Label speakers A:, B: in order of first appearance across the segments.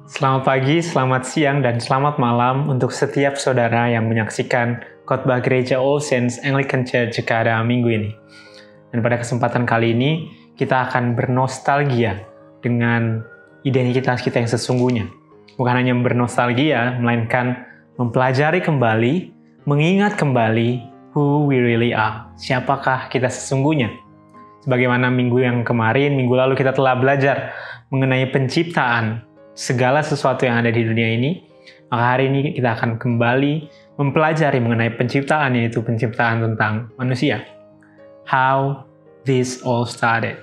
A: Selamat pagi, selamat siang, dan selamat malam untuk setiap saudara yang menyaksikan khotbah Gereja All Saints Anglican Church Jakarta minggu ini. Dan pada kesempatan kali ini, kita akan bernostalgia dengan identitas kita yang sesungguhnya. Bukan hanya bernostalgia, melainkan mempelajari kembali, mengingat kembali who we really are. Siapakah kita sesungguhnya? Sebagaimana minggu yang kemarin, minggu lalu kita telah belajar mengenai penciptaan segala sesuatu yang ada di dunia ini, maka hari ini kita akan kembali mempelajari mengenai penciptaan, yaitu penciptaan tentang manusia. How this all started.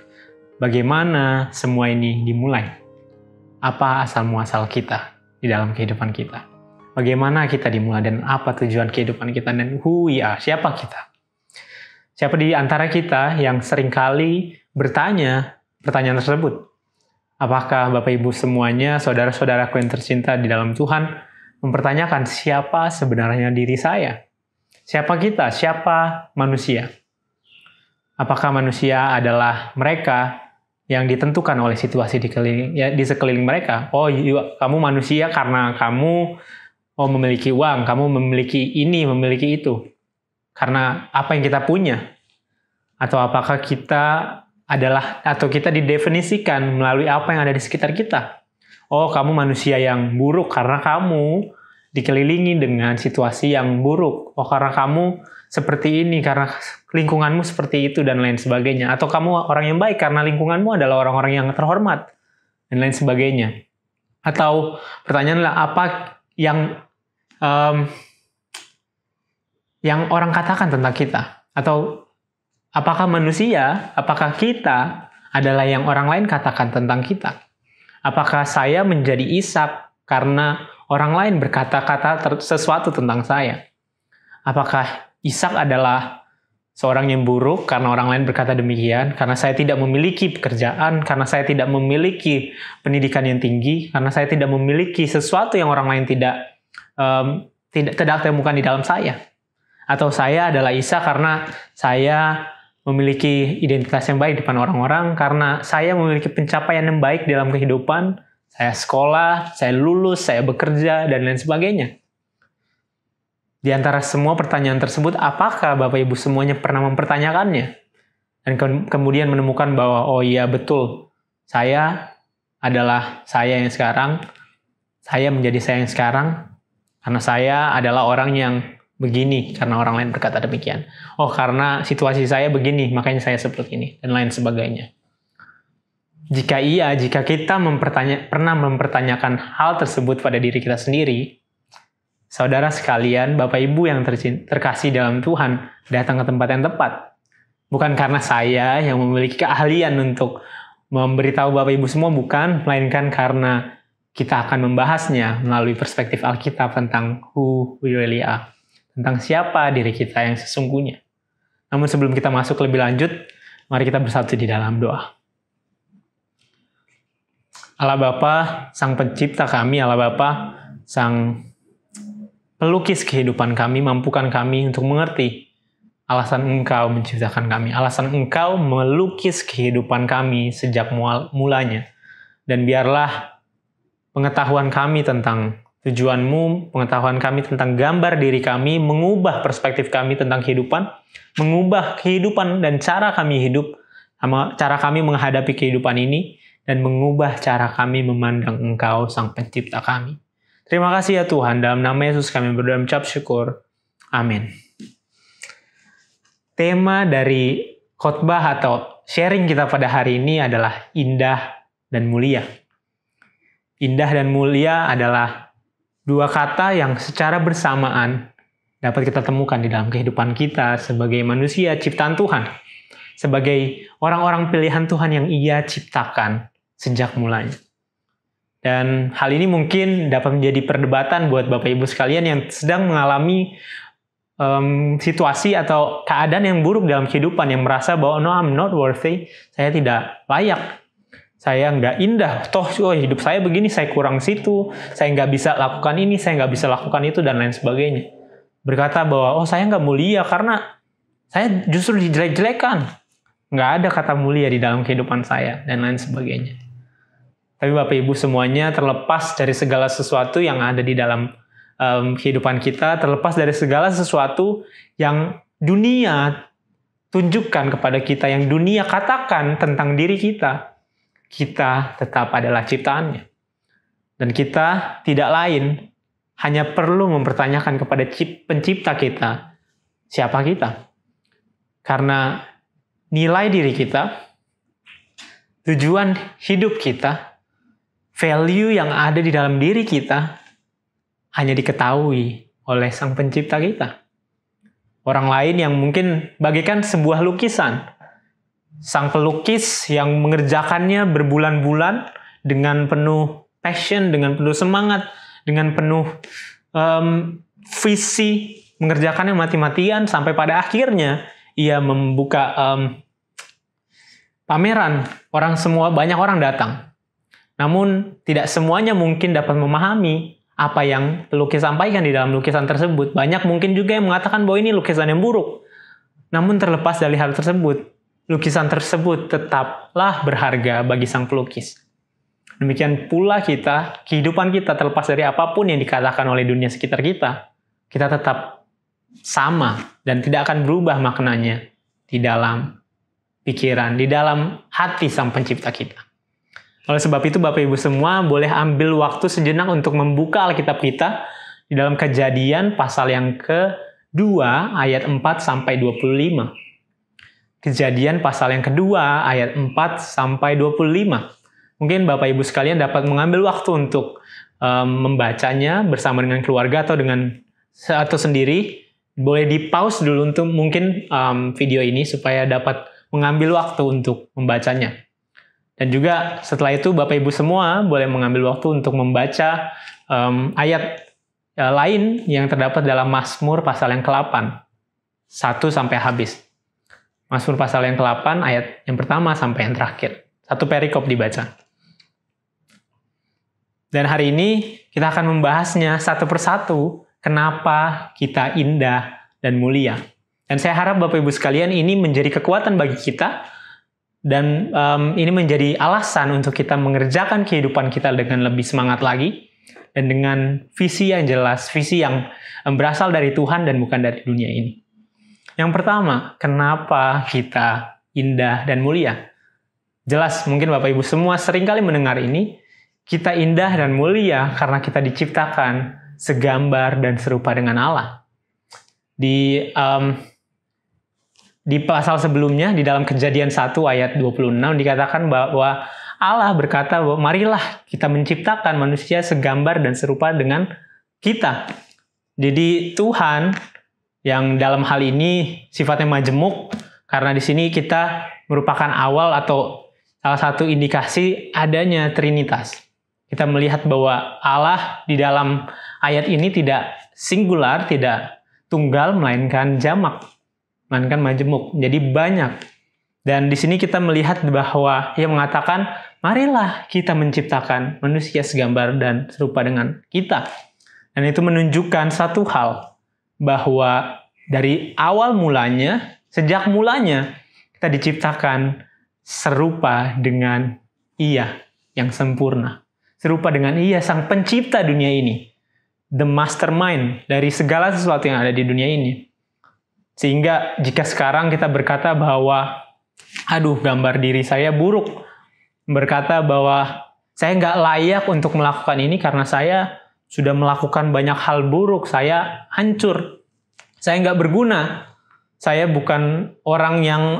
A: Bagaimana semua ini dimulai? Apa asal-muasal kita di dalam kehidupan kita? Bagaimana kita dimulai dan apa tujuan kehidupan kita dan who we are, siapa kita? Siapa di antara kita yang seringkali bertanya pertanyaan tersebut? Apakah Bapak Ibu semuanya, saudara-saudaraku yang tercinta di dalam Tuhan, mempertanyakan siapa sebenarnya diri saya? Siapa kita? Siapa manusia? Apakah manusia adalah mereka yang ditentukan oleh situasi di sekeliling mereka? Oh, kamu manusia karena kamu memiliki uang, kamu memiliki ini, memiliki itu. Karena apa yang kita punya? Atau apakah kita kita didefinisikan melalui apa yang ada di sekitar kita. Oh, kamu manusia yang buruk karena kamu dikelilingi dengan situasi yang buruk. Oh, karena kamu seperti ini, karena lingkunganmu seperti itu, dan lain sebagainya. Atau kamu orang yang baik karena lingkunganmu adalah orang-orang yang terhormat, dan lain sebagainya. Atau pertanyaanlah apa yang orang katakan tentang kita? Atau apakah kita adalah yang orang lain katakan tentang kita? Apakah saya menjadi Ishak karena orang lain berkata-kata sesuatu tentang saya? Apakah Ishak adalah seorang yang buruk karena orang lain berkata demikian? Karena saya tidak memiliki pekerjaan, karena saya tidak memiliki pendidikan yang tinggi, karena saya tidak memiliki sesuatu yang orang lain tidak temukan di dalam saya? Atau saya adalah Ishak karena saya memiliki identitas yang baik di depan orang-orang, karena saya memiliki pencapaian yang baik dalam kehidupan, saya sekolah, saya lulus, saya bekerja, dan lain sebagainya. Di antara semua pertanyaan tersebut, apakah Bapak Ibu semuanya pernah mempertanyakannya? Dan kemudian menemukan bahwa, oh iya betul, saya adalah saya yang sekarang, saya menjadi saya yang sekarang, karena saya adalah orang yang begini karena orang lain berkata demikian. Oh, karena situasi saya begini, makanya saya seperti ini, dan lain sebagainya. Jika kita pernah mempertanyakan hal tersebut pada diri kita sendiri, saudara sekalian, Bapak Ibu yang terkasih dalam Tuhan, datang ke tempat yang tepat. Bukan karena saya yang memiliki keahlian untuk memberitahu Bapak Ibu semua, bukan, melainkan karena kita akan membahasnya melalui perspektif Alkitab tentang who we really are. Tentang siapa diri kita yang sesungguhnya. Namun sebelum kita masuk lebih lanjut, mari kita bersatu di dalam doa. Allah Bapa, Sang Pencipta kami, Allah Bapa, Sang Pelukis kehidupan kami, mampukan kami untuk mengerti alasan Engkau menciptakan kami, alasan Engkau melukis kehidupan kami sejak mulanya. Dan biarlah pengetahuan kami tentang tujuan-Mu, pengetahuan kami tentang gambar diri kami, mengubah perspektif kami tentang kehidupan, mengubah kehidupan dan cara kami hidup, cara kami menghadapi kehidupan ini, dan mengubah cara kami memandang Engkau, Sang Pencipta kami. Terima kasih ya Tuhan, dalam nama Yesus kami berdoa mengucap syukur. Amin. Tema dari khotbah atau sharing kita pada hari ini adalah indah dan mulia. Indah dan mulia adalah dua kata yang secara bersamaan dapat kita temukan di dalam kehidupan kita sebagai manusia ciptaan Tuhan. Sebagai orang-orang pilihan Tuhan yang Ia ciptakan sejak mulanya. Dan hal ini mungkin dapat menjadi perdebatan buat Bapak Ibu sekalian yang sedang mengalami situasi atau keadaan yang buruk dalam kehidupan, yang merasa bahwa no, I'm not worthy, saya tidak layak. Saya nggak indah, hidup saya begini, saya kurang situ, saya nggak bisa lakukan ini, saya nggak bisa lakukan itu, dan lain sebagainya. Berkata bahwa, saya nggak mulia karena saya justru dijelek-jelekan. Nggak ada kata mulia di dalam kehidupan saya, dan lain sebagainya. Tapi Bapak Ibu semuanya terlepas dari segala sesuatu yang ada di dalam kehidupan kita, terlepas dari segala sesuatu yang dunia tunjukkan kepada kita, yang dunia katakan tentang diri kita, kita tetap adalah ciptaannya. Dan kita tidak lain, hanya perlu mempertanyakan kepada pencipta kita, siapa kita. Karena nilai diri kita, tujuan hidup kita, value yang ada di dalam diri kita, hanya diketahui oleh Sang Pencipta kita. Orang lain yang mungkin bagaikan sebuah lukisan. Sang pelukis yang mengerjakannya berbulan-bulan dengan penuh passion, dengan penuh semangat, dengan penuh visi, mengerjakannya mati-matian sampai pada akhirnya ia membuka pameran. Banyak orang datang. Namun tidak semuanya mungkin dapat memahami apa yang pelukis sampaikan di dalam lukisan tersebut. Banyak mungkin juga yang mengatakan bahwa ini lukisan yang buruk. Namun terlepas dari hal tersebut, lukisan tersebut tetaplah berharga bagi sang pelukis. Demikian pula kita, kehidupan kita terlepas dari apapun yang dikatakan oleh dunia sekitar kita, kita tetap sama dan tidak akan berubah maknanya di dalam pikiran, di dalam hati Sang Pencipta kita. Oleh sebab itu Bapak Ibu semua boleh ambil waktu sejenak untuk membuka Alkitab kita di dalam Kejadian pasal yang ke-2 ayat 4 sampai 25. Kejadian pasal yang kedua ayat 4 sampai 25. Mungkin Bapak Ibu sekalian dapat mengambil waktu untuk membacanya bersama dengan keluarga atau sendiri. Boleh di pause dulu untuk mungkin video ini supaya dapat mengambil waktu untuk membacanya. Dan juga setelah itu Bapak Ibu semua boleh mengambil waktu untuk membaca ayat lain yang terdapat dalam Mazmur pasal yang ke-8. 1 sampai habis. Mazmur pasal yang ke-8 ayat yang pertama sampai yang terakhir. Satu perikop dibaca. Dan hari ini kita akan membahasnya satu persatu kenapa kita indah dan mulia. Dan saya harap Bapak Ibu sekalian ini menjadi kekuatan bagi kita. Dan ini menjadi alasan untuk kita mengerjakan kehidupan kita dengan lebih semangat lagi. Dan dengan visi yang jelas, visi yang berasal dari Tuhan dan bukan dari dunia ini. Yang pertama, kenapa kita indah dan mulia? Jelas, mungkin Bapak Ibu semua seringkali mendengar ini. Kita indah dan mulia karena kita diciptakan segambar dan serupa dengan Allah. Di pasal sebelumnya, di dalam Kejadian 1 ayat 26, dikatakan bahwa Allah berkata bahwa marilah kita menciptakan manusia segambar dan serupa dengan kita. Jadi Tuhan yang dalam hal ini sifatnya majemuk, karena di sini kita merupakan awal atau salah satu indikasi adanya Trinitas. Kita melihat bahwa Allah di dalam ayat ini tidak singular, tidak tunggal, melainkan jamak. Melainkan majemuk, jadi banyak. Dan di sini kita melihat bahwa ia mengatakan, marilah kita menciptakan manusia segambar dan serupa dengan kita. Dan itu menunjukkan satu hal, bahwa dari awal mulanya, sejak mulanya, kita diciptakan serupa dengan Ia yang sempurna. Serupa dengan Ia, Sang Pencipta dunia ini. The mastermind dari segala sesuatu yang ada di dunia ini. Sehingga jika sekarang kita berkata bahwa, aduh gambar diri saya buruk, berkata bahwa saya nggak layak untuk melakukan ini karena saya sudah melakukan banyak hal buruk, saya hancur, saya nggak berguna, saya bukan orang yang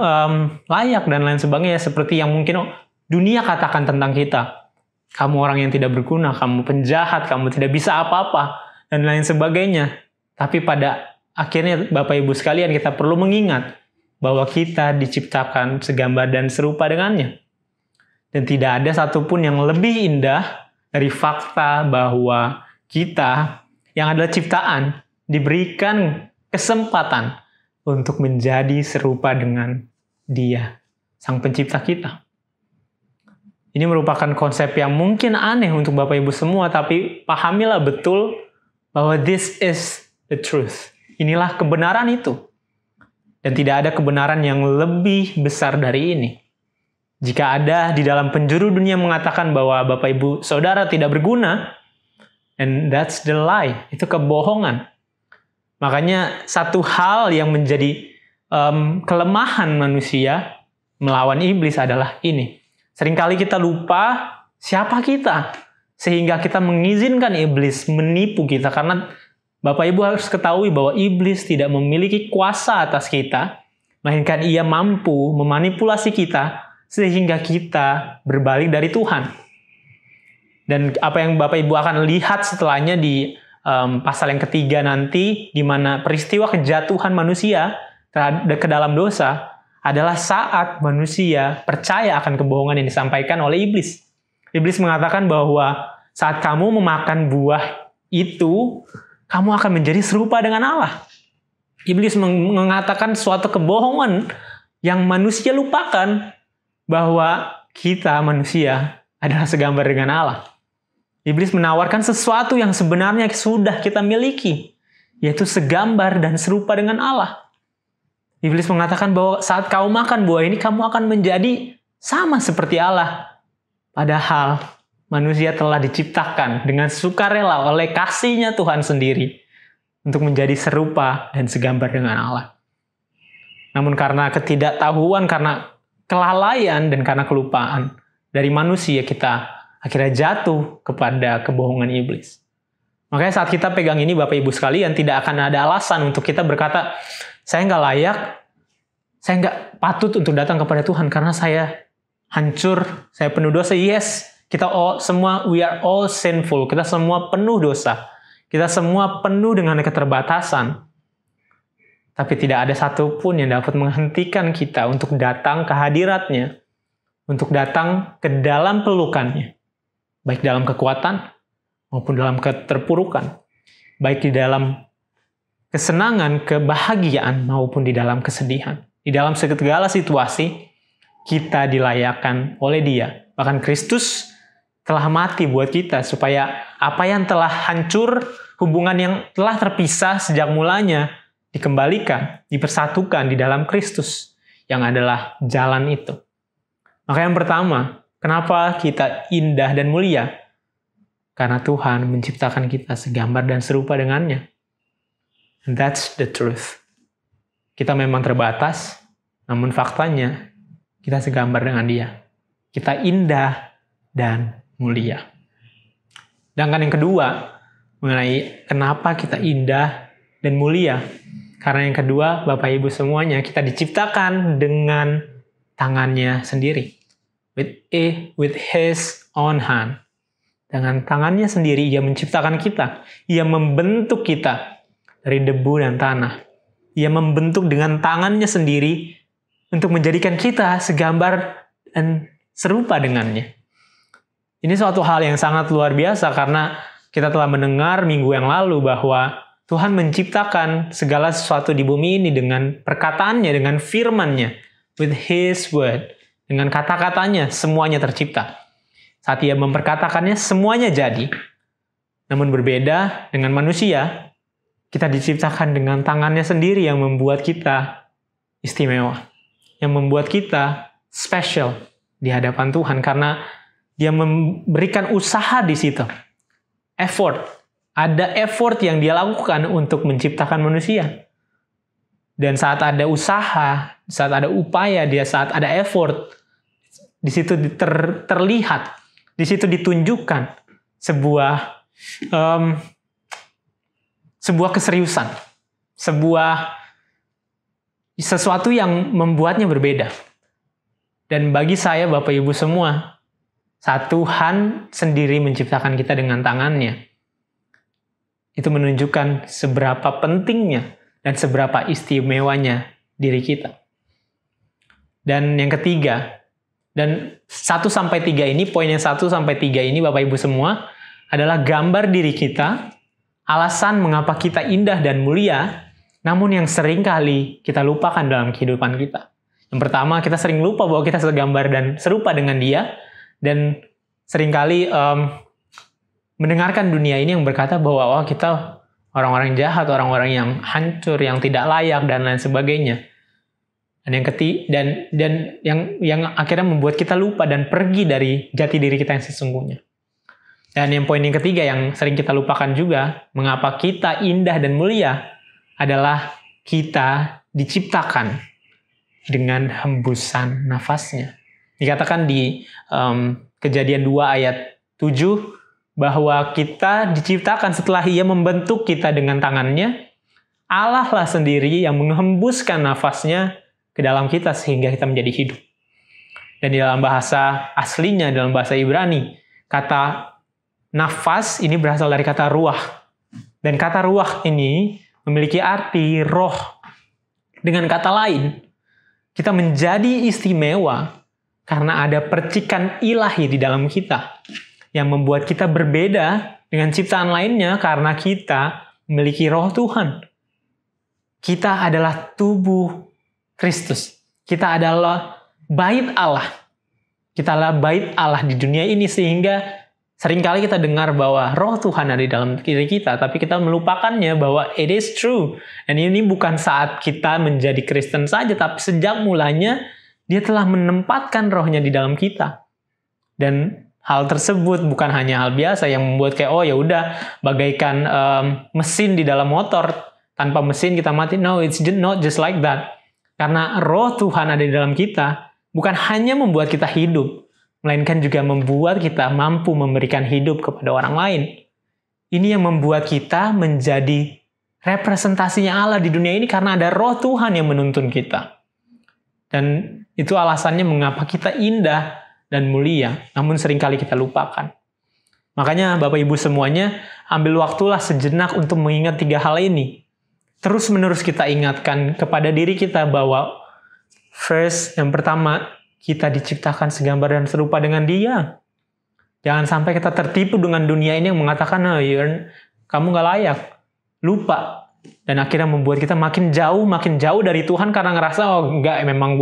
A: layak dan lain sebagainya, seperti yang mungkin dunia katakan tentang kita. Kamu orang yang tidak berguna, kamu penjahat, kamu tidak bisa apa-apa, dan lain sebagainya. Tapi pada akhirnya Bapak Ibu sekalian kita perlu mengingat bahwa kita diciptakan segambar dan serupa dengannya. Dan tidak ada satupun yang lebih indah dari fakta bahwa kita yang adalah ciptaan diberikan kesempatan untuk menjadi serupa dengan Dia, Sang Pencipta kita. Ini merupakan konsep yang mungkin aneh untuk Bapak Ibu semua, tapi pahamilah betul bahwa this is the truth. Inilah kebenaran itu. Dan tidak ada kebenaran yang lebih besar dari ini. Jika ada di dalam penjuru dunia mengatakan bahwa Bapak Ibu Saudara tidak berguna, and that's the lie, itu kebohongan. Makanya satu hal yang menjadi kelemahan manusia melawan iblis adalah ini. Seringkali kita lupa siapa kita, sehingga kita mengizinkan iblis menipu kita. Karena Bapak Ibu harus ketahui bahwa iblis tidak memiliki kuasa atas kita, melainkan ia mampu memanipulasi kita sehingga kita berbalik dari Tuhan. Dan apa yang Bapak Ibu akan lihat setelahnya di pasal yang ketiga nanti, di mana peristiwa kejatuhan manusia ke dalam dosa adalah saat manusia percaya akan kebohongan yang disampaikan oleh iblis. Iblis mengatakan bahwa saat kamu memakan buah itu, kamu akan menjadi serupa dengan Allah. Iblis mengatakan suatu kebohongan yang manusia lupakan, bahwa kita manusia adalah segambar dengan Allah. Iblis menawarkan sesuatu yang sebenarnya sudah kita miliki, yaitu segambar dan serupa dengan Allah. Iblis mengatakan bahwa saat kau makan buah ini, kamu akan menjadi sama seperti Allah. Padahal manusia telah diciptakan dengan sukarela oleh kasih-Nya Tuhan sendiri untuk menjadi serupa dan segambar dengan Allah. Namun karena ketidaktahuan, karena kelalaian, dan karena kelupaan dari manusia, kita akhirnya jatuh kepada kebohongan iblis. Makanya saat kita pegang ini, Bapak Ibu sekalian, tidak akan ada alasan untuk kita berkata, saya nggak layak, saya nggak patut untuk datang kepada Tuhan karena saya hancur, saya penuh dosa. Yes, kita semua, we are all sinful. Kita semua penuh dosa. Kita semua penuh dengan keterbatasan. Tapi tidak ada satupun yang dapat menghentikan kita untuk datang ke hadirat-Nya, untuk datang ke dalam pelukan-Nya, baik dalam kekuatan maupun dalam keterpurukan, baik di dalam kesenangan, kebahagiaan maupun di dalam kesedihan. Di dalam segala situasi, kita dilayakkan oleh Dia. Bahkan Kristus telah mati buat kita supaya apa yang telah hancur, hubungan yang telah terpisah sejak mulanya, dikembalikan, dipersatukan di dalam Kristus yang adalah jalan itu. Maka yang pertama, kenapa kita indah dan mulia? Karena Tuhan menciptakan kita segambar dan serupa dengannya. And that's the truth. Kita memang terbatas, namun faktanya kita segambar dengan Dia. Kita indah dan mulia. Sedangkan yang kedua, mengenai kenapa kita indah dan mulia. Karena yang kedua, Bapak Ibu semuanya, kita diciptakan dengan tangannya sendiri. With His own hand. Dengan tangannya sendiri, Ia menciptakan kita. Ia membentuk kita dari debu dan tanah. Ia membentuk dengan tangannya sendiri untuk menjadikan kita segambar dan serupa dengannya. Ini suatu hal yang sangat luar biasa karena kita telah mendengar minggu yang lalu bahwa Tuhan menciptakan segala sesuatu di bumi ini dengan perkataannya, dengan firman-Nya. With His word. Dengan kata-katanya, semuanya tercipta. Saat Ia memperkatakannya, semuanya jadi. Namun berbeda dengan manusia, kita diciptakan dengan tangannya sendiri yang membuat kita istimewa. Yang membuat kita special di hadapan Tuhan. Karena Dia memberikan usaha di situ. Effort. Ada effort yang Dia lakukan untuk menciptakan manusia. Dan saat ada usaha, saat ada upaya, saat ada effort, di situ terlihat, di situ ditunjukkan sebuah keseriusan, sesuatu yang membuatnya berbeda. Dan bagi saya, Bapak Ibu semua, saat Tuhan sendiri menciptakan kita dengan tangannya, itu menunjukkan seberapa pentingnya dan seberapa istimewanya diri kita. Dan yang ketiga, dan 1-3 ini, poin yang 1-3 ini Bapak Ibu semua, adalah gambar diri kita, alasan mengapa kita indah dan mulia, namun yang sering kali kita lupakan dalam kehidupan kita. Yang pertama, kita sering lupa bahwa kita segambar dan serupa dengan Dia, dan seringkali mendengarkan dunia ini yang berkata bahwa kita orang-orang jahat, orang-orang yang hancur, yang tidak layak, dan lain sebagainya. Dan yang akhirnya membuat kita lupa dan pergi dari jati diri kita yang sesungguhnya. Dan yang poin yang ketiga yang sering kita lupakan juga, mengapa kita indah dan mulia adalah kita diciptakan dengan hembusan nafasnya. Dikatakan di Kejadian 2 ayat 7 bahwa kita diciptakan setelah Ia membentuk kita dengan tangannya. Allah lah sendiri yang menghembuskan nafasnya ke dalam kita sehingga kita menjadi hidup. Dan di dalam bahasa aslinya, dalam bahasa Ibrani, kata nafas ini berasal dari kata ruah. Dan kata ruah ini memiliki arti roh. Dengan kata lain, kita menjadi istimewa karena ada percikan ilahi di dalam kita yang membuat kita berbeda dengan ciptaan lainnya karena kita memiliki roh Tuhan. Kita adalah tubuh Kristus. Kita adalah bait Allah. Kita adalah bait Allah di dunia ini sehingga seringkali kita dengar bahwa roh Tuhan ada di dalam diri kita, tapi kita melupakannya bahwa it is true. Dan ini bukan saat kita menjadi Kristen saja, tapi sejak mulanya Dia telah menempatkan rohnya di dalam kita. Dan hal tersebut bukan hanya hal biasa yang membuat kayak, oh ya udah bagaikan mesin di dalam motor. Tanpa mesin kita mati. No, it's not just like that. Karena roh Tuhan ada di dalam kita, bukan hanya membuat kita hidup, melainkan juga membuat kita mampu memberikan hidup kepada orang lain. Ini yang membuat kita menjadi representasinya Allah di dunia ini karena ada roh Tuhan yang menuntun kita. Dan itu alasannya mengapa kita indah dan mulia, namun seringkali kita lupakan. Makanya Bapak Ibu semuanya, ambil waktulah sejenak untuk mengingat 3 hal ini. Terus-menerus kita ingatkan kepada diri kita bahwa first, yang pertama, kita diciptakan segambar dan serupa dengan Dia. Jangan sampai kita tertipu dengan dunia ini yang mengatakan, kamu gak layak. Lupa. Dan akhirnya membuat kita makin jauh dari Tuhan karena ngerasa, memang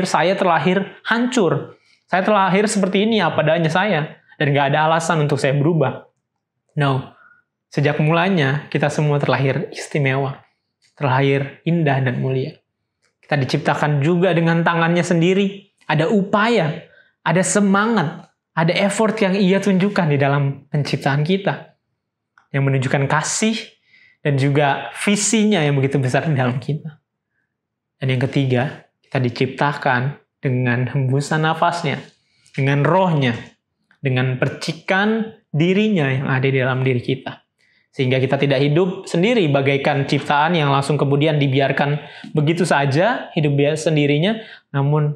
A: saya terlahir hancur. Saya terlahir seperti ini apa adanya saya. Dan gak ada alasan untuk saya berubah. No. Sejak mulanya, kita semua terlahir istimewa. Terlahir indah dan mulia. Kita diciptakan juga dengan tangannya sendiri. Ada upaya, ada semangat, ada effort yang Ia tunjukkan di dalam penciptaan kita. Yang menunjukkan kasih dan juga visinya yang begitu besar di dalam kita. Dan yang ketiga, kita diciptakan dengan hembusan nafasnya, dengan rohnya, dengan percikan dirinya yang ada di dalam diri kita. Sehingga kita tidak hidup sendiri bagaikan ciptaan yang langsung kemudian dibiarkan begitu saja, hidup biasa sendirinya, namun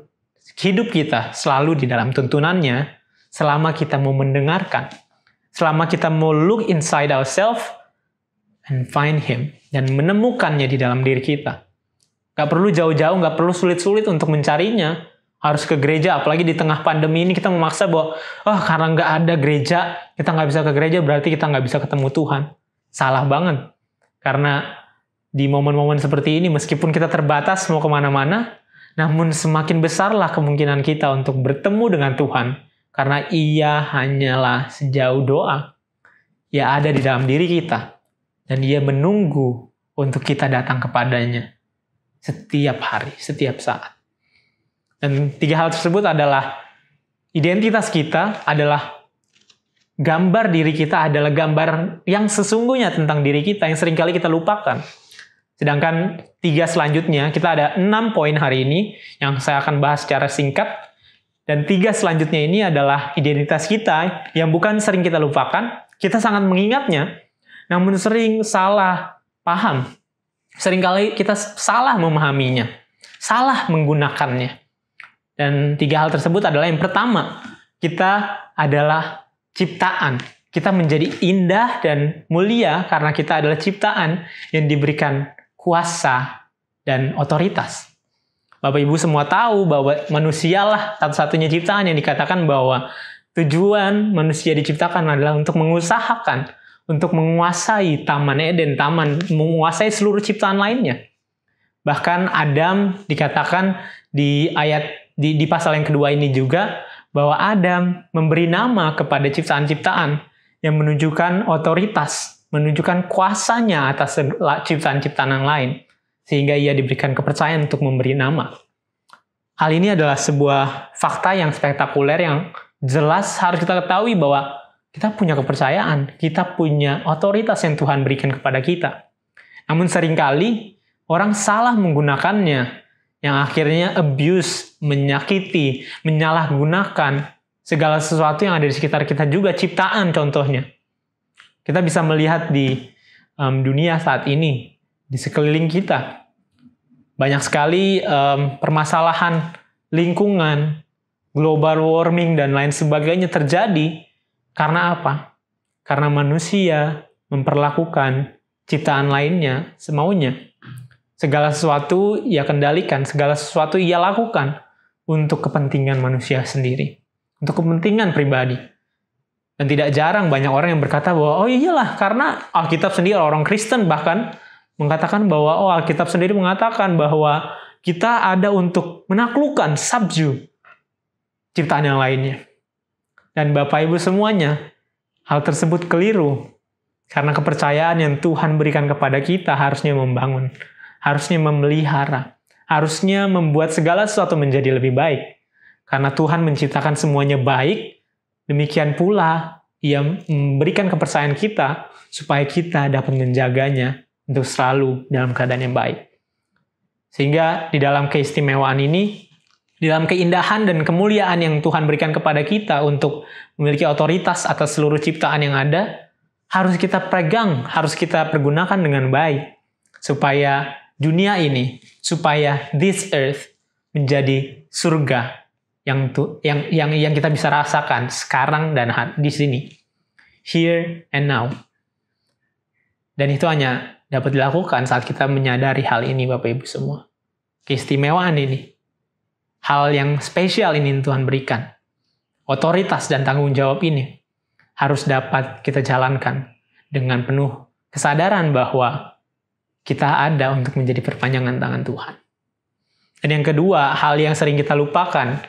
A: hidup kita selalu di dalam tuntunannya selama kita mau mendengarkan, selama kita mau look inside ourselves and find Him, dan menemukannya di dalam diri kita. Gak perlu jauh-jauh, gak perlu sulit-sulit untuk mencarinya, harus ke gereja, apalagi di tengah pandemi ini kita memaksa bahwa karena gak ada gereja, kita gak bisa ke gereja, berarti kita gak bisa ketemu Tuhan. Salah banget. Karena di momen-momen seperti ini, meskipun kita terbatas mau kemana-mana, namun semakin besarlah kemungkinan kita untuk bertemu dengan Tuhan. Karena Ia hanyalah sejauh doa. Ia ada di dalam diri kita. Dan Ia menunggu untuk kita datang kepadanya. Setiap hari, setiap saat. Dan 3 hal tersebut adalah identitas kita adalah gambar diri kita adalah gambar yang sesungguhnya tentang diri kita yang seringkali kita lupakan. Sedangkan 3 selanjutnya, kita ada 6 poin hari ini yang saya akan bahas secara singkat. Dan 3 selanjutnya ini adalah identitas kita yang bukan sering kita lupakan. Kita sangat mengingatnya, namun sering salah paham. Seringkali kita salah memahaminya, salah menggunakannya. Dan 3 hal tersebut adalah yang pertama, kita adalah ciptaan. Kita menjadi indah dan mulia karena kita adalah ciptaan yang diberikan kuasa dan otoritas. Bapak Ibu semua tahu bahwa manusialah satu-satunya ciptaan yang dikatakan bahwa tujuan manusia diciptakan adalah untuk mengusahakan, untuk menguasai Taman Eden, menguasai seluruh ciptaan lainnya. Bahkan Adam dikatakan di di pasal yang kedua ini juga, bahwa Adam memberi nama kepada ciptaan-ciptaan yang menunjukkan otoritas, menunjukkan kuasanya atas ciptaan-ciptaan yang lain. sehingga ia diberikan kepercayaan untuk memberi nama. Hal ini adalah sebuah fakta yang spektakuler yang jelas harus kita ketahui bahwa kita punya kepercayaan, kita punya otoritas yang Tuhan berikan kepada kita. Namun seringkali orang salah menggunakannya, yang akhirnya abuse, menyakiti, menyalahgunakan segala sesuatu yang ada di sekitar kita juga, ciptaan contohnya. Kita bisa melihat di dunia saat ini, di sekeliling kita. Banyak sekali permasalahan lingkungan, global warming, dan lain sebagainya terjadi. Karena apa? Karena manusia memperlakukan ciptaan lainnya semaunya. Segala sesuatu ia kendalikan, segala sesuatu ia lakukan untuk kepentingan manusia sendiri. Untuk kepentingan pribadi. Dan tidak jarang banyak orang yang berkata bahwa, oh iyalah, karena Alkitab sendiri, orang Kristen bahkan mengatakan bahwa, oh Alkitab sendiri mengatakan bahwa kita ada untuk menaklukkan, subdue ciptaan yang lainnya. Dan Bapak Ibu semuanya, hal tersebut keliru. Karena kepercayaan yang Tuhan berikan kepada kita harusnya membangun, harusnya memelihara, harusnya membuat segala sesuatu menjadi lebih baik. Karena Tuhan menciptakan semuanya baik, demikian pula Ia memberikan kepercayaan kita supaya kita dapat menjaganya untuk selalu dalam keadaan yang baik. Sehingga di dalam keistimewaan ini, di dalam keindahan dan kemuliaan yang Tuhan berikan kepada kita untuk memiliki otoritas atas seluruh ciptaan yang ada, harus kita pegang, harus kita pergunakan dengan baik. Supaya dunia ini, supaya this earth menjadi surga yang kita bisa rasakan sekarang dan di sini. Here and now. Dan itu hanya dapat dilakukan saat kita menyadari hal ini, Bapak Ibu semua. Keistimewaan ini. Hal yang spesial ini Tuhan berikan. Otoritas dan tanggung jawab ini harus dapat kita jalankan dengan penuh kesadaran bahwa kita ada untuk menjadi perpanjangan tangan Tuhan. Dan yang kedua, hal yang sering kita lupakan,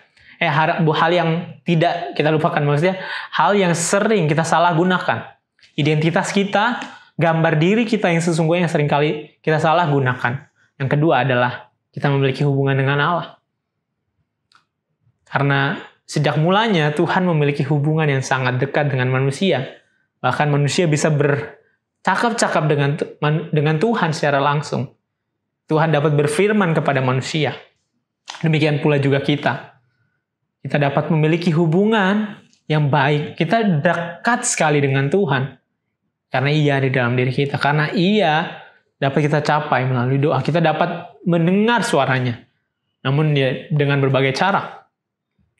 A: hal yang tidak kita lupakan, maksudnya hal yang sering kita salah gunakan. Identitas kita, gambar diri kita yang sesungguhnya yang seringkali kita salah gunakan. Yang kedua adalah kita memiliki hubungan dengan Allah. Karena sejak mulanya Tuhan memiliki hubungan yang sangat dekat dengan manusia. Bahkan manusia bisa bercakap-cakap dengan Tuhan secara langsung. Tuhan dapat berfirman kepada manusia. Demikian pula juga kita. Kita dapat memiliki hubungan yang baik. Kita dekat sekali dengan Tuhan. Karena Ia di dalam diri kita. Karena Ia dapat kita capai melalui doa. Kita dapat mendengar suaranya. Namun dengan berbagai cara.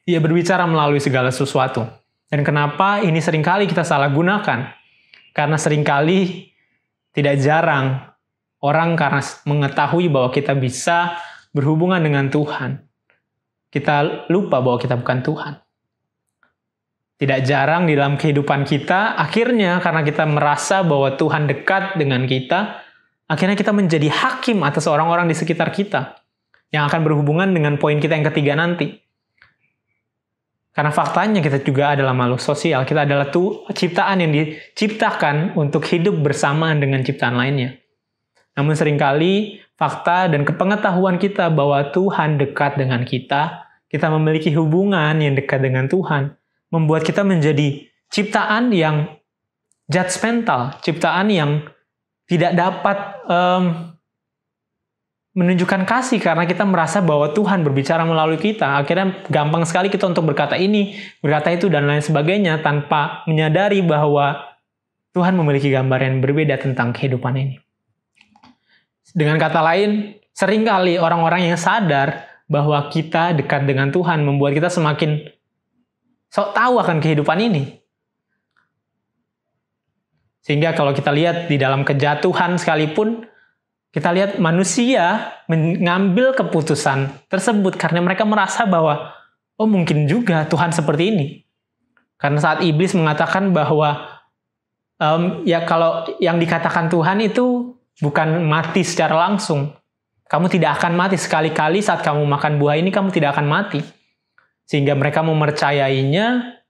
A: Ia berbicara melalui segala sesuatu. Dan kenapa ini seringkali kita salah gunakan? Karena seringkali tidak jarang orang karena mengetahui bahwa kita bisa berhubungan dengan Tuhan. Kita lupa bahwa kita bukan Tuhan. Tidak jarang di dalam kehidupan kita, akhirnya karena kita merasa bahwa Tuhan dekat dengan kita, akhirnya kita menjadi hakim atas orang-orang di sekitar kita. Yang akan berhubungan dengan poin kita yang ketiga nanti. Karena faktanya kita juga adalah makhluk sosial. Kita adalah ciptaan yang diciptakan untuk hidup bersamaan dengan ciptaan lainnya. Namun seringkali fakta dan kepengetahuan kita bahwa Tuhan dekat dengan kita memiliki hubungan yang dekat dengan Tuhan, membuat kita menjadi ciptaan yang judgmental, ciptaan yang tidak dapat menunjukkan kasih karena kita merasa bahwa Tuhan berbicara melalui kita. Akhirnya gampang sekali kita untuk berkata ini, berkata itu, dan lain sebagainya tanpa menyadari bahwa Tuhan memiliki gambar yang berbeda tentang kehidupan ini. Dengan kata lain, seringkali orang-orang yang sadar bahwa kita dekat dengan Tuhan membuat kita semakin sok tahu akan kehidupan ini. Sehingga kalau kita lihat di dalam kejatuhan sekalipun, kita lihat manusia mengambil keputusan tersebut karena mereka merasa bahwa, oh mungkin juga Tuhan seperti ini. Karena saat iblis mengatakan bahwa, ya kalau yang dikatakan Tuhan itu bukan mati secara langsung. Kamu tidak akan mati sekali-kali saat kamu makan buah ini, kamu tidak akan mati. Sehingga mereka mempercayainya,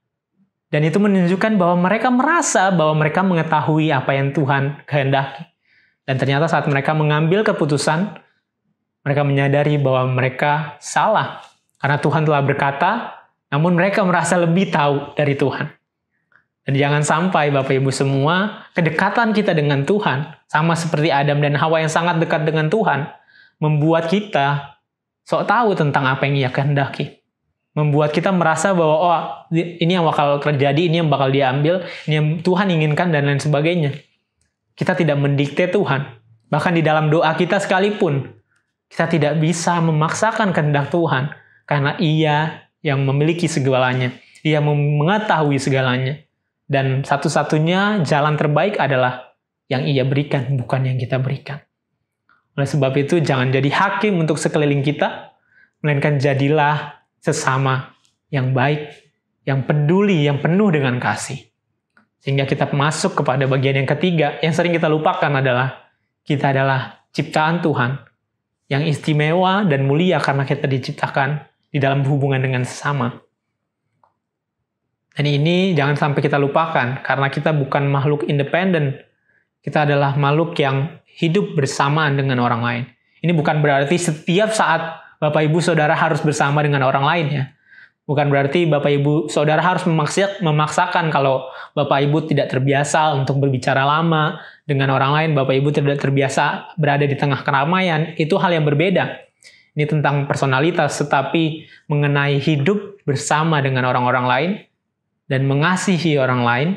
A: dan itu menunjukkan bahwa mereka merasa bahwa mereka mengetahui apa yang Tuhan kehendaki. Dan ternyata saat mereka mengambil keputusan, Mereka menyadari bahwa mereka salah karena Tuhan telah berkata, namun mereka merasa lebih tahu dari Tuhan. Dan jangan sampai Bapak Ibu semua, kedekatan kita dengan Tuhan, sama seperti Adam dan Hawa yang sangat dekat dengan Tuhan, membuat kita sok tahu tentang apa yang Ia kehendaki. Membuat kita merasa bahwa ini yang bakal terjadi, ini yang bakal diambil, ini yang Tuhan inginkan, dan lain sebagainya. Kita tidak mendikte Tuhan. Bahkan di dalam doa kita sekalipun, kita tidak bisa memaksakan kehendak Tuhan, karena Ia yang memiliki segalanya. Ia mengetahui segalanya. Dan satu-satunya jalan terbaik adalah yang Ia berikan, bukan yang kita berikan. Oleh sebab itu, jangan jadi hakim untuk sekeliling kita, melainkan jadilah sesama yang baik, yang peduli, yang penuh dengan kasih. Sehingga kita masuk kepada bagian yang ketiga, yang sering kita lupakan adalah, kita adalah ciptaan Tuhan, yang istimewa dan mulia karena kita diciptakan di dalam hubungan dengan sesama. Dan ini jangan sampai kita lupakan, karena kita bukan makhluk independen. Kita adalah makhluk yang hidup bersamaan dengan orang lain. Ini bukan berarti setiap saat Bapak Ibu Saudara harus bersama dengan orang lain ya. Bukan berarti Bapak Ibu Saudara harus memaksakan kalau Bapak Ibu tidak terbiasa untuk berbicara lama dengan orang lain, Bapak Ibu tidak terbiasa berada di tengah keramaian, itu hal yang berbeda. Ini tentang personalitas, tetapi mengenai hidup bersama dengan orang-orang lain, dan mengasihi orang lain,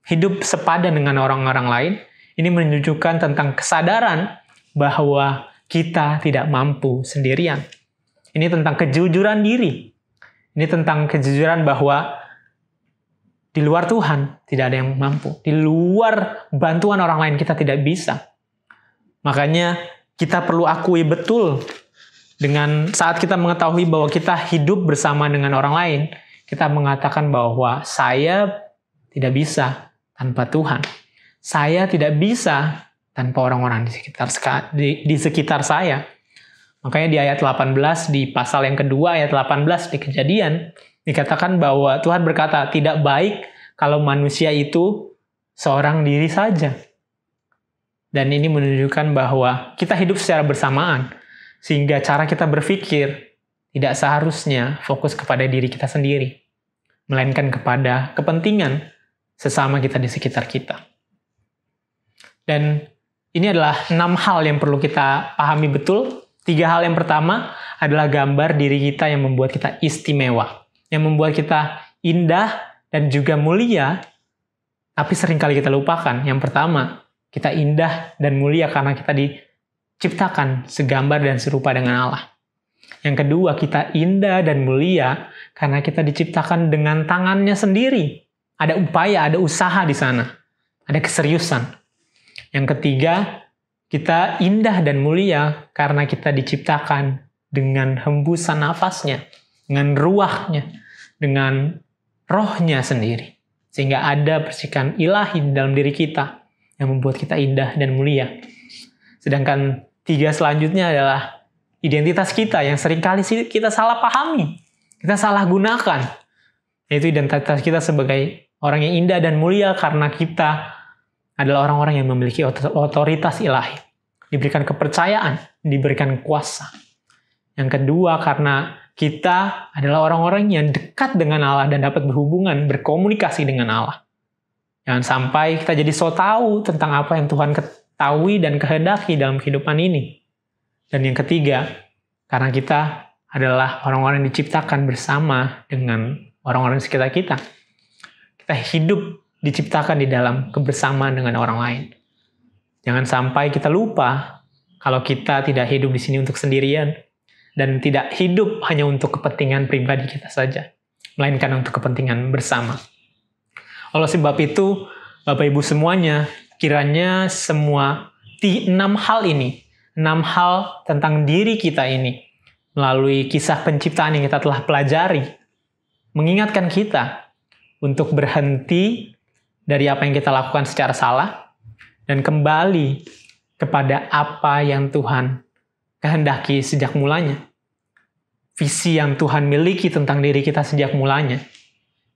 A: hidup sepadan dengan orang-orang lain, ini menunjukkan tentang kesadaran bahwa kita tidak mampu sendirian. Ini tentang kejujuran diri. Ini tentang kejujuran bahwa di luar Tuhan tidak ada yang mampu. Di luar bantuan orang lain kita tidak bisa. Makanya kita perlu akui betul dengan saat kita mengetahui bahwa kita hidup bersama dengan orang lain, kita mengatakan bahwa saya tidak bisa tanpa Tuhan. Saya tidak bisa tanpa orang-orang di sekitar saya. Makanya di ayat 18, di pasal yang kedua, ayat 18 di Kejadian, dikatakan bahwa Tuhan berkata, tidak baik kalau manusia itu seorang diri saja. Dan ini menunjukkan bahwa kita hidup secara bersamaan, sehingga cara kita berpikir tidak seharusnya fokus kepada diri kita sendiri, melainkan kepada kepentingan sesama kita di sekitar kita. Dan ini adalah 6 hal yang perlu kita pahami betul. 3 hal yang pertama adalah gambar diri kita yang membuat kita istimewa, yang membuat kita indah dan juga mulia, tapi seringkali kita lupakan. Yang pertama, kita indah dan mulia karena kita diciptakan segambar dan serupa dengan Allah. Yang kedua, kita indah dan mulia karena kita diciptakan dengan tangannya sendiri. Ada upaya, ada usaha di sana. Ada keseriusan. Yang ketiga, kita indah dan mulia karena kita diciptakan dengan hembusan nafasnya, dengan ruahnya, dengan rohnya sendiri. Sehingga ada percikan ilahi dalam diri kita yang membuat kita indah dan mulia. Sedangkan 3 selanjutnya adalah identitas kita yang seringkali kita salah pahami, kita salah gunakan. Yaitu identitas kita sebagai orang yang indah dan mulia karena kita adalah orang-orang yang memiliki otoritas ilahi. Diberikan kepercayaan, diberikan kuasa. Yang kedua, karena kita adalah orang-orang yang dekat dengan Allah dan dapat berhubungan, berkomunikasi dengan Allah. Jangan sampai kita jadi so tahu tentang apa yang Tuhan ketahui dan kehendaki dalam kehidupan ini. Dan yang ketiga, karena kita adalah orang-orang yang diciptakan bersama dengan orang-orang di sekitar kita. Kita hidup diciptakan di dalam kebersamaan dengan orang lain. Jangan sampai kita lupa kalau kita tidak hidup di sini untuk sendirian dan tidak hidup hanya untuk kepentingan pribadi kita saja, melainkan untuk kepentingan bersama. Oleh sebab itu, Bapak Ibu semuanya, kiranya semua 6 hal ini, 6 hal tentang diri kita ini, melalui kisah penciptaan yang kita telah pelajari, mengingatkan kita untuk berhenti dari apa yang kita lakukan secara salah, dan kembali kepada apa yang Tuhan kehendaki sejak mulanya. Visi yang Tuhan miliki tentang diri kita sejak mulanya.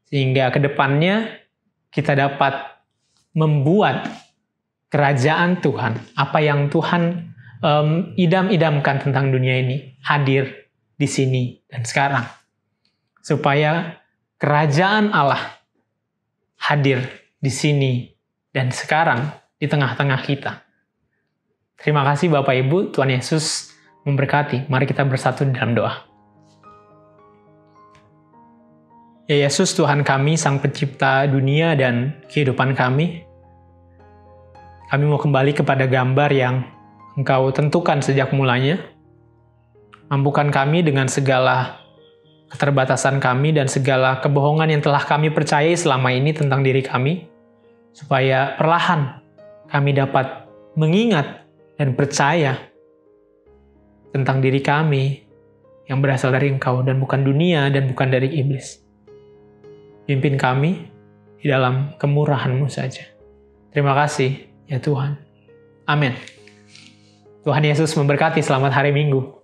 A: Sehingga ke depannya kita dapat membuat kerajaan Tuhan, apa yang Tuhan idam-idamkan tentang dunia ini hadir di sini dan sekarang. Supaya kerajaan Allah hadir di sini dan sekarang di tengah-tengah kita. Terima kasih Bapak Ibu, Tuhan Yesus memberkati. Mari kita bersatu dalam doa. Ya Yesus, Tuhan kami, Sang Pencipta dunia dan kehidupan kami mau kembali kepada gambar yang Engkau tentukan sejak mulanya. Mampukan kami dengan segala keterbatasan kami dan segala kebohongan yang telah kami percayai selama ini tentang diri kami, supaya perlahan kami dapat mengingat dan percaya tentang diri kami yang berasal dari Engkau dan bukan dunia dan bukan dari iblis. Pimpin kami di dalam kemurahan-Mu saja. Terima kasih, ya Tuhan. Amin. Tuhan Yesus memberkati. Selamat hari Minggu.